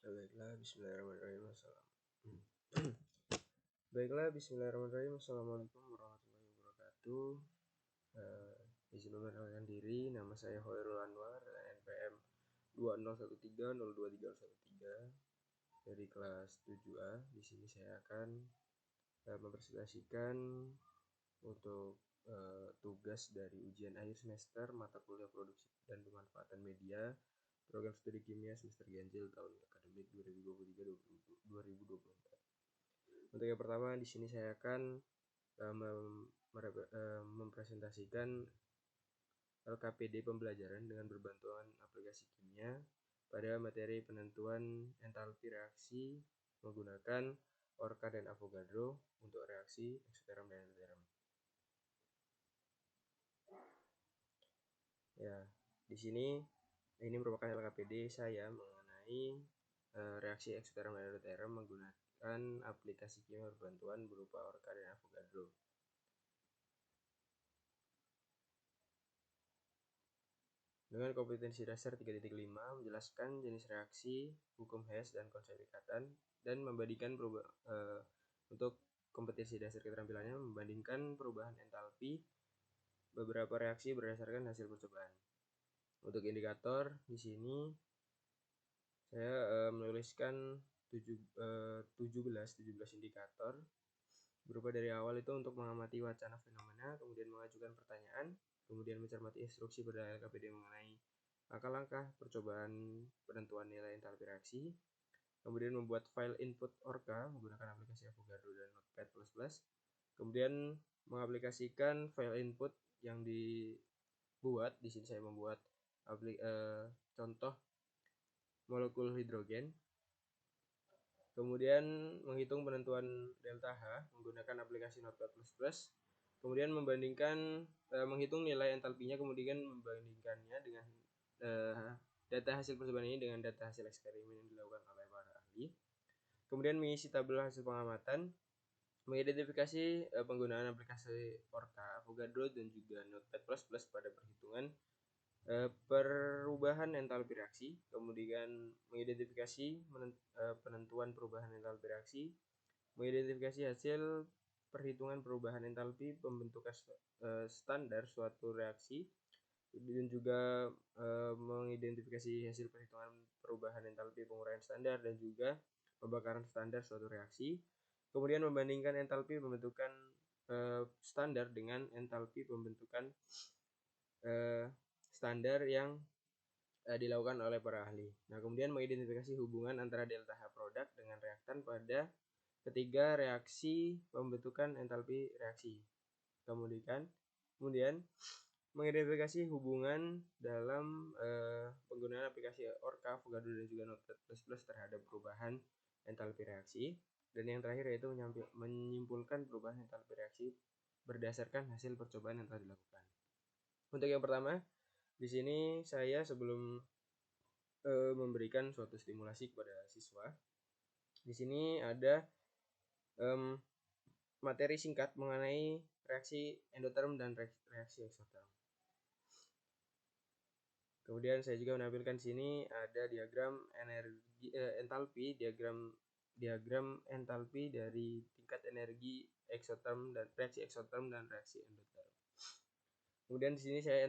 Baiklah, bismillahirrahmanirrahim. Baiklah, bismillahirrahmanirrahim. Assalamualaikum warahmatullahi wabarakatuh. Izin memperkenalkan diri, nama saya Hoirul Anwar, NPM 2013023013 dari kelas 7A. Di sini saya akan mempresentasikan untuk tugas dari ujian akhir semester mata kuliah produksi dan pemanfaatan media program studi kimia semester ganjil tahun akademik 2023-2024. Untuk yang pertama, di sini saya akan mempresentasikan LKPD pembelajaran dengan berbantuan aplikasi kimia pada materi penentuan entalpi reaksi menggunakan Orca dan Avogadro untuk reaksi eksoteram dan endoteram. Ya, di sini ini merupakan LKPD saya mengenai reaksi eksoteram dan endoteram menggunakan aplikasi kimia berbantuan berupa Orca dan Avogadro. Dengan kompetensi dasar 3.5 menjelaskan jenis reaksi, hukum Hess dan konsep ikatan, dan membandingkan untuk kompetensi dasar keterampilannya membandingkan perubahan entalpi beberapa reaksi berdasarkan hasil percobaan. Untuk indikator di sini saya menuliskan 17 indikator berupa dari awal itu untuk mengamati wacana fenomena, kemudian mengajukan pertanyaan, kemudian mencermati instruksi pada LKPD mengenai langkah-langkah percobaan penentuan nilai entalpi reaksi, kemudian membuat file input Orca menggunakan aplikasi Avogadro dan Notepad++, kemudian mengaplikasikan file input yang dibuat. Di sini saya membuat contoh molekul hidrogen, kemudian menghitung penentuan delta H menggunakan aplikasi Notepad++, kemudian menghitung nilai entalpinya, kemudian membandingkannya dengan data hasil percobaan ini dengan data hasil eksperimen yang dilakukan oleh para ahli, kemudian mengisi tabel hasil pengamatan, mengidentifikasi penggunaan aplikasi Orca, Avogadro, dan juga Notepad++ pada perhitungan perubahan entalpi reaksi, kemudian mengidentifikasi penentuan perubahan entalpi reaksi, mengidentifikasi hasil perhitungan perubahan entalpi pembentukan standar suatu reaksi, dan juga mengidentifikasi hasil perhitungan perubahan entalpi penguraian standar dan juga pembakaran standar suatu reaksi, kemudian membandingkan entalpi pembentukan standar dengan entalpi pembentukan standar yang dilakukan oleh para ahli. Nah, kemudian mengidentifikasi hubungan antara delta H produk dengan reaktan pada ketiga reaksi pembentukan entalpi reaksi. Kemudian mengidentifikasi hubungan dalam penggunaan aplikasi Orca, Avogadro, dan juga Notepad++ terhadap perubahan entalpi reaksi. Dan yang terakhir yaitu menyimpulkan perubahan entalpi reaksi berdasarkan hasil percobaan yang telah dilakukan. Untuk yang pertama, di sini saya sebelum memberikan suatu stimulasi kepada siswa, di sini ada materi singkat mengenai reaksi endoterm dan reaksi eksoterm. Kemudian saya juga menampilkan di sini ada diagram entalpi, diagram entalpi dari tingkat energi eksoterm dan reaksi eksoterm dan reaksi endoterm. Kemudian di sini saya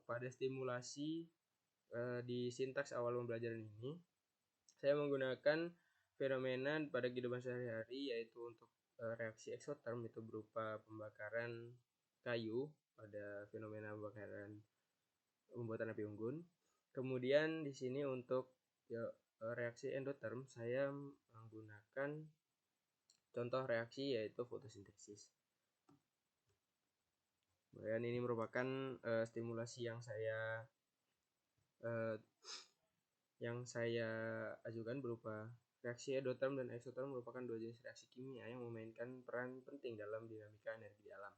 pada stimulasi di sintaks awal pembelajaran ini saya menggunakan fenomena pada kehidupan sehari-hari, yaitu untuk reaksi eksoterm itu berupa pembakaran kayu pada fenomena pembuatan api unggun. Kemudian di sini untuk reaksi endoterm saya menggunakan contoh reaksi yaitu fotosintesis. Kemudian ini merupakan stimulasi yang saya ajukan berupa reaksi endoterm dan eksoterm merupakan dua jenis reaksi kimia yang memainkan peran penting dalam dinamika energi di alam.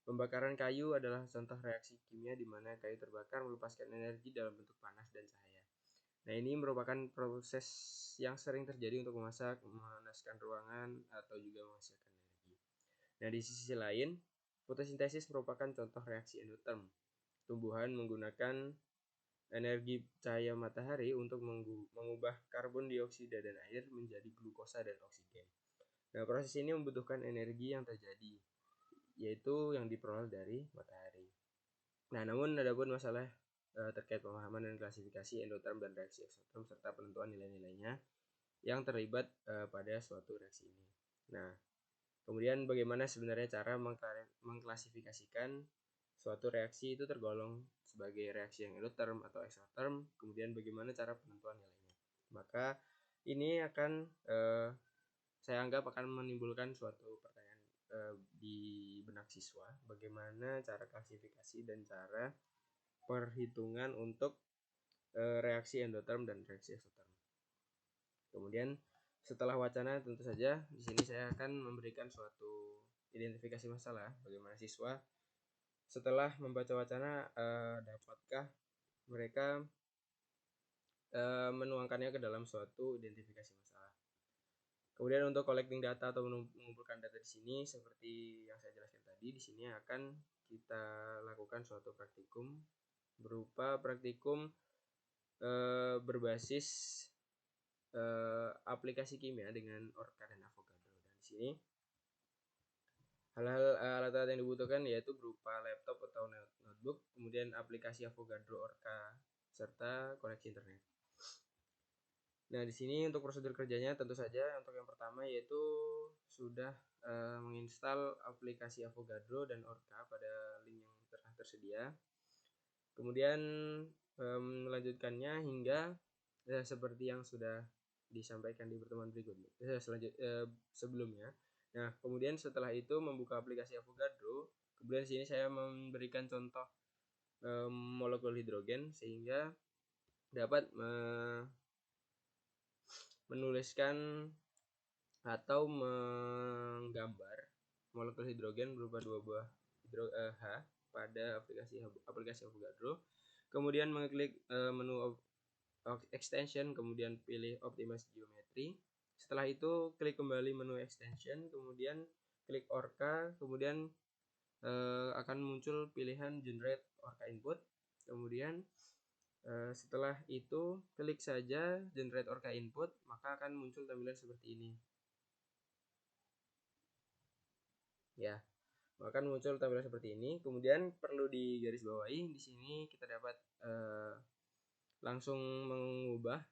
Pembakaran kayu adalah contoh reaksi kimia di mana kayu terbakar melepaskan energi dalam bentuk panas dan cahaya. Nah, ini merupakan proses yang sering terjadi untuk memasak, memanaskan ruangan, atau juga menghasilkan energi. Nah, di sisi lain, fotosintesis merupakan contoh reaksi endoterm. Tumbuhan menggunakan energi cahaya matahari untuk mengubah karbon dioksida dan air menjadi glukosa dan oksigen. Nah, proses ini membutuhkan energi yang terjadi, yaitu yang diperoleh dari matahari. Nah, namun ada pun masalah terkait pemahaman dan klasifikasi endoterm dan reaksi eksoterm serta penentuan nilai-nilainya yang terlibat pada suatu reaksi ini. Nah, kemudian bagaimana sebenarnya cara mengklasifikasikan suatu reaksi itu tergolong sebagai reaksi yang endoterm atau eksoterm, kemudian bagaimana cara penentuan nilainya. Maka ini akan saya anggap akan menimbulkan suatu pertanyaan di benak siswa, bagaimana cara klasifikasi dan cara perhitungan untuk reaksi endoterm dan reaksi eksoterm. Kemudian setelah wacana, tentu saja di sini saya akan memberikan suatu identifikasi masalah bagaimana siswa setelah membaca wacana dapatkah mereka menuangkannya ke dalam suatu identifikasi masalah. Kemudian untuk collecting data atau mengumpulkan data di sini seperti yang saya jelaskan tadi, di sini akan kita lakukan suatu praktikum berupa praktikum berbasis aplikasi kimia dengan Orca dan Avogadro. Dan di sini hal-hal alat-alat yang dibutuhkan yaitu berupa laptop atau notebook, kemudian aplikasi Avogadro, Orca, serta koneksi internet. Nah, di sini untuk prosedur kerjanya tentu saja untuk yang pertama yaitu sudah menginstal aplikasi Avogadro dan Orca pada link yang telah tersedia. Kemudian melanjutkannya hingga seperti yang sudah disampaikan di pertemuan berikutnya sebelumnya. Nah, kemudian setelah itu membuka aplikasi Avogadro, kemudian di sini saya memberikan contoh molekul hidrogen sehingga dapat menuliskan atau menggambar molekul hidrogen berupa 2 buah H pada aplikasi Avogadro. Kemudian mengklik menu extension, kemudian pilih optimasi geometri. Setelah itu klik kembali menu extension, kemudian klik Orca, kemudian akan muncul pilihan generate Orca input. Kemudian setelah itu klik saja generate Orca input, maka akan muncul tampilan seperti ini. Ya, akan muncul tampilan seperti ini. Kemudian perlu digarisbawahi di sini kita dapat langsung mengubah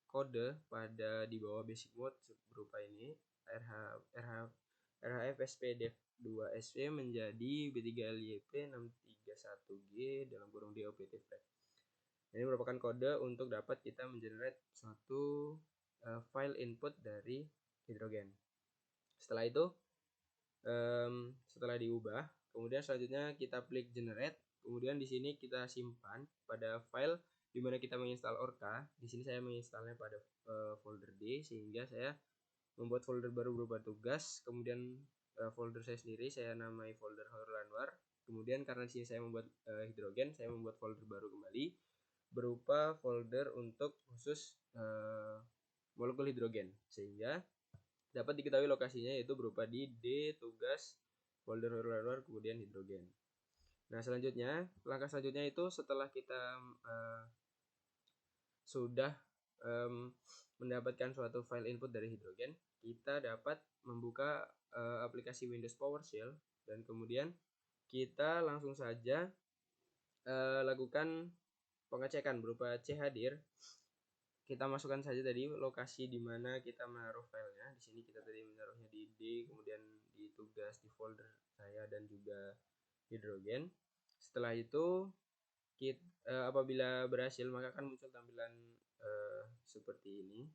kode pada di bawah basic mode berupa ini RHF-SPD2SV menjadi B3LYP631G dalam kurung DOPT flag. Ini merupakan kode untuk dapat kita mengenerate suatu file input dari hidrogen. Setelah itu setelah diubah, kemudian selanjutnya kita klik generate, kemudian di sini kita simpan pada file di mana kita menginstal Orca. Di sini saya menginstalnya pada folder D, sehingga saya membuat folder baru berupa tugas. Kemudian folder saya sendiri saya namai folder Horlandwar. Kemudian karena di sini saya membuat hidrogen, saya membuat folder baru kembali berupa folder untuk khusus molekul hidrogen, sehingga dapat diketahui lokasinya yaitu berupa di D tugas folder Horlandwar kemudian hidrogen. Nah, selanjutnya langkah selanjutnya itu setelah kita sudah mendapatkan suatu file input dari hidrogen, kita dapat membuka aplikasi Windows PowerShell dan kemudian kita langsung saja lakukan pengecekan berupa chdir. Kita masukkan saja tadi lokasi di mana kita menaruh filenya. Di sini kita tadi menaruhnya di D, kemudian di tugas di folder saya dan juga hidrogen. Setelah itu apabila berhasil maka akan muncul tampilan seperti ini.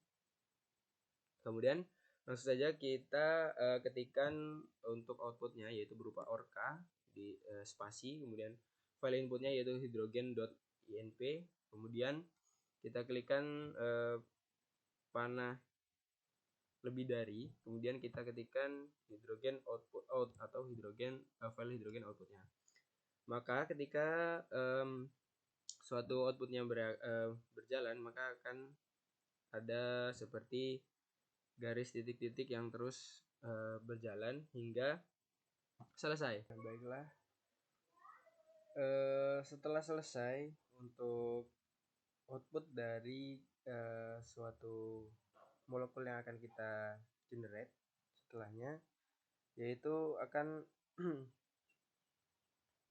Kemudian langsung saja kita ketikkan untuk outputnya yaitu berupa Orca di spasi, kemudian file inputnya yaitu hidrogen.inp, kemudian kita klikkan panah lebih dari, kemudian kita ketikkan hidrogen output out atau hidrogen file hidrogen outputnya. Maka ketika suatu outputnya berjalan, maka akan ada seperti garis titik-titik yang terus berjalan hingga selesai. Baiklah, Setelah selesai untuk output dari suatu molekul yang akan kita generate setelahnya, yaitu akan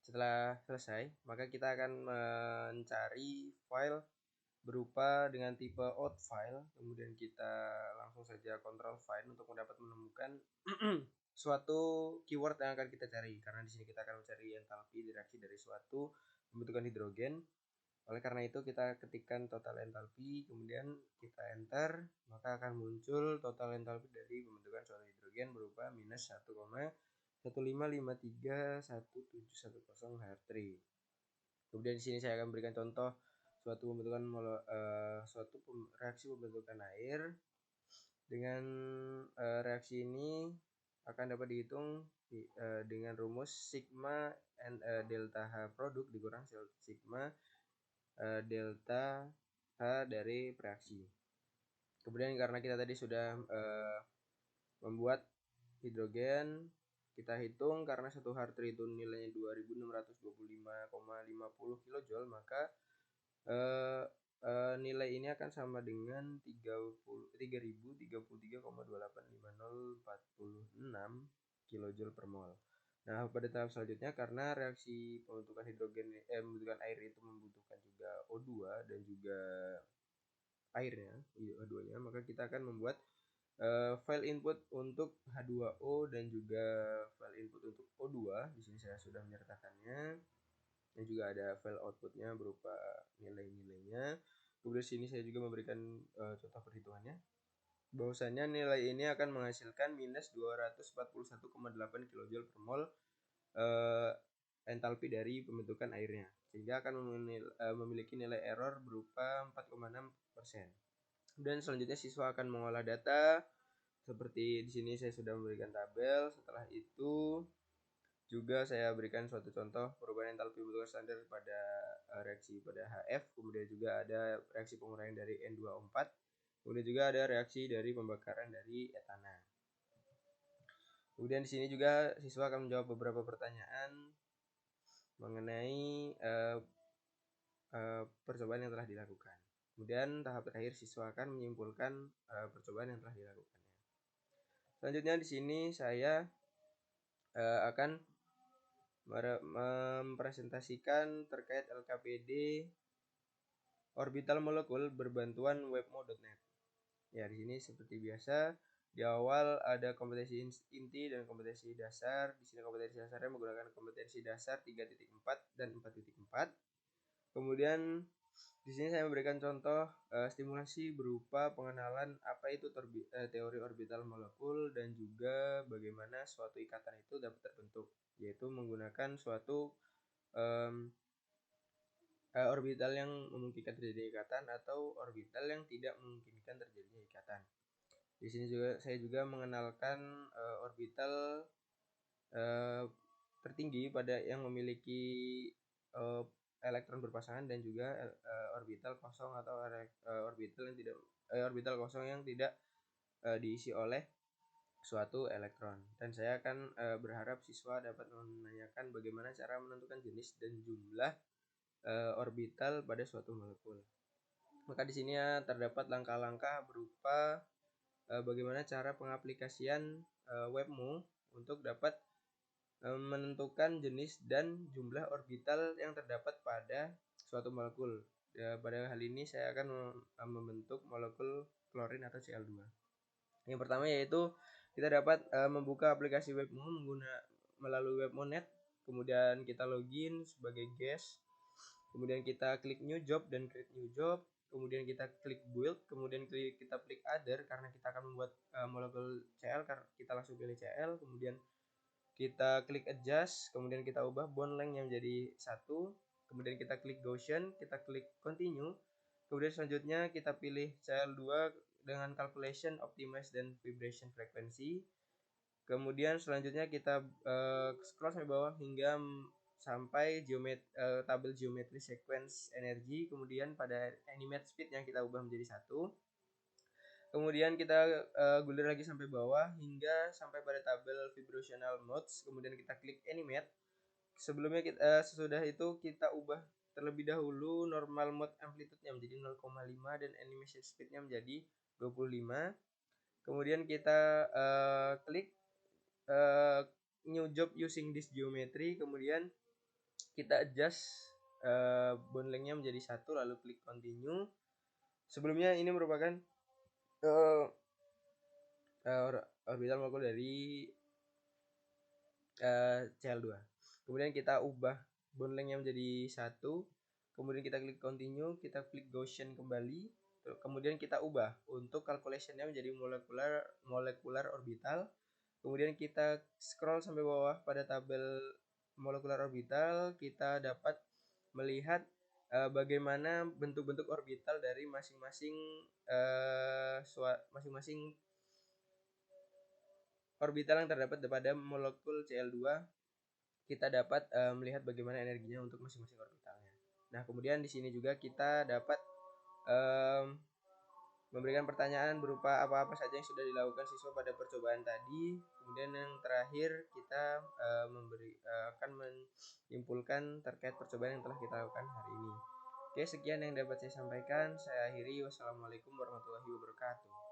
setelah selesai maka kita akan mencari file berupa dengan tipe out file, kemudian kita langsung saja control find untuk menemukan suatu keyword yang akan kita cari, karena di sini kita akan mencari entalpi reaksi dari suatu pembentukan hidrogen. Oleh karena itu kita ketikkan total entalpi, kemudian kita enter, maka akan muncul total entalpi dari pembentukan suatu hidrogen berupa minus 1,155317110 H3. Kemudian di sini saya akan berikan contoh suatu pembentukan reaksi pembentukan air. Dengan reaksi ini akan dapat dihitung dengan rumus sigma delta H produk dikurang sigma delta H dari reaksi. Kemudian karena kita tadi sudah membuat hidrogen, kita hitung karena satu H3 itu nilainya 2625,50 kJ, maka nilai ini akan sama dengan 3033,285046 kJ per mol. Nah, pada tahap selanjutnya karena reaksi pembentukan pembentukan air itu membutuhkan juga O2 dan juga airnya, O2-nya, maka kita akan membuat file input untuk H2O dan juga file input untuk O2. Di sini saya sudah menyertakannya. Dan juga ada file outputnya berupa nilai-nilainya. Kemudian sini saya juga memberikan contoh perhitungannya. Bahwasanya nilai ini akan menghasilkan minus 241,8 kJ per mol entalpi dari pembentukan airnya, sehingga akan memiliki nilai error berupa 4,6%. Dan selanjutnya siswa akan mengolah data seperti di sini saya sudah memberikan tabel. Setelah itu juga saya berikan suatu contoh perubahan entalpi pembentukan standar pada reaksi pada HF, kemudian juga ada reaksi pengurangan dari N2O4, kemudian juga ada reaksi dari pembakaran dari etana. Kemudian di sini juga siswa akan menjawab beberapa pertanyaan mengenai percobaan yang telah dilakukan. Kemudian tahap terakhir siswa akan menyimpulkan percobaan yang telah dilakukannya. Selanjutnya di sini saya akan mempresentasikan terkait LKPD orbital molekul berbantuan webmo.net. Ya, di sini seperti biasa di awal ada kompetensi inti dan kompetensi dasar. Di sini kompetensi dasarnya menggunakan kompetensi dasar 3.4 dan 4.4. Kemudian di sini saya memberikan contoh stimulasi berupa pengenalan apa itu teori orbital molekul dan juga bagaimana suatu ikatan itu dapat terbentuk, yaitu menggunakan suatu orbital yang memungkinkan terjadinya ikatan atau orbital yang tidak memungkinkan terjadinya ikatan. Di sini juga saya juga mengenalkan orbital tertinggi pada yang memiliki elektron berpasangan dan juga orbital kosong atau orbital kosong yang tidak diisi oleh suatu elektron. Dan saya akan berharap siswa dapat menanyakan bagaimana cara menentukan jenis dan jumlah orbital pada suatu molekul. Maka di sini terdapat langkah-langkah berupa bagaimana cara pengaplikasian WebMo untuk dapat menentukan jenis dan jumlah orbital yang terdapat pada suatu molekul. Pada hal ini saya akan membentuk molekul klorin atau Cl2. Yang pertama yaitu kita dapat membuka aplikasi WebMo melalui WebMo.net, kemudian kita login sebagai guest, kemudian kita klik new job dan create new job, kemudian kita klik build, kemudian kita klik other karena kita akan membuat molekul Cl, karena kita langsung pilih Cl, kemudian kita klik adjust, kemudian kita ubah bond length yang menjadi 1, kemudian kita klik Gaussian, kita klik continue, kemudian selanjutnya kita pilih Cl2 dengan calculation, optimize, dan vibration frequency. Kemudian selanjutnya kita scroll sampai bawah hingga sampai tabel geometri sequence energi, kemudian pada animate speed yang kita ubah menjadi 1. Kemudian kita gulir lagi sampai bawah hingga sampai pada tabel vibrational modes, kemudian kita klik animate. sebelumnya kita sesudah itu kita ubah terlebih dahulu normal mode amplitude-nya menjadi 0,5 dan animation speed-nya menjadi 25. Kemudian kita klik new job using this geometry, kemudian kita adjust bond length-nya menjadi 1, lalu klik continue. Sebelumnya ini merupakan orbital molekul dari Cl2. Kemudian kita ubah bond length-nya menjadi 1, kemudian kita klik continue, kita klik Gaussian kembali, kemudian kita ubah untuk calculation-nya menjadi molecular orbital. Kemudian kita scroll sampai bawah pada tabel molecular orbital, kita dapat melihat bagaimana bentuk-bentuk orbital dari masing-masing orbital yang terdapat pada molekul Cl2. Kita dapat melihat bagaimana energinya untuk masing-masing orbitalnya. Nah, kemudian di sini juga kita dapat memberikan pertanyaan berupa apa-apa saja yang sudah dilakukan siswa pada percobaan tadi. Kemudian yang terakhir kita akan menyimpulkan terkait percobaan yang telah kita lakukan hari ini. Oke, sekian yang dapat saya sampaikan. Saya akhiri. Wassalamualaikum warahmatullahi wabarakatuh.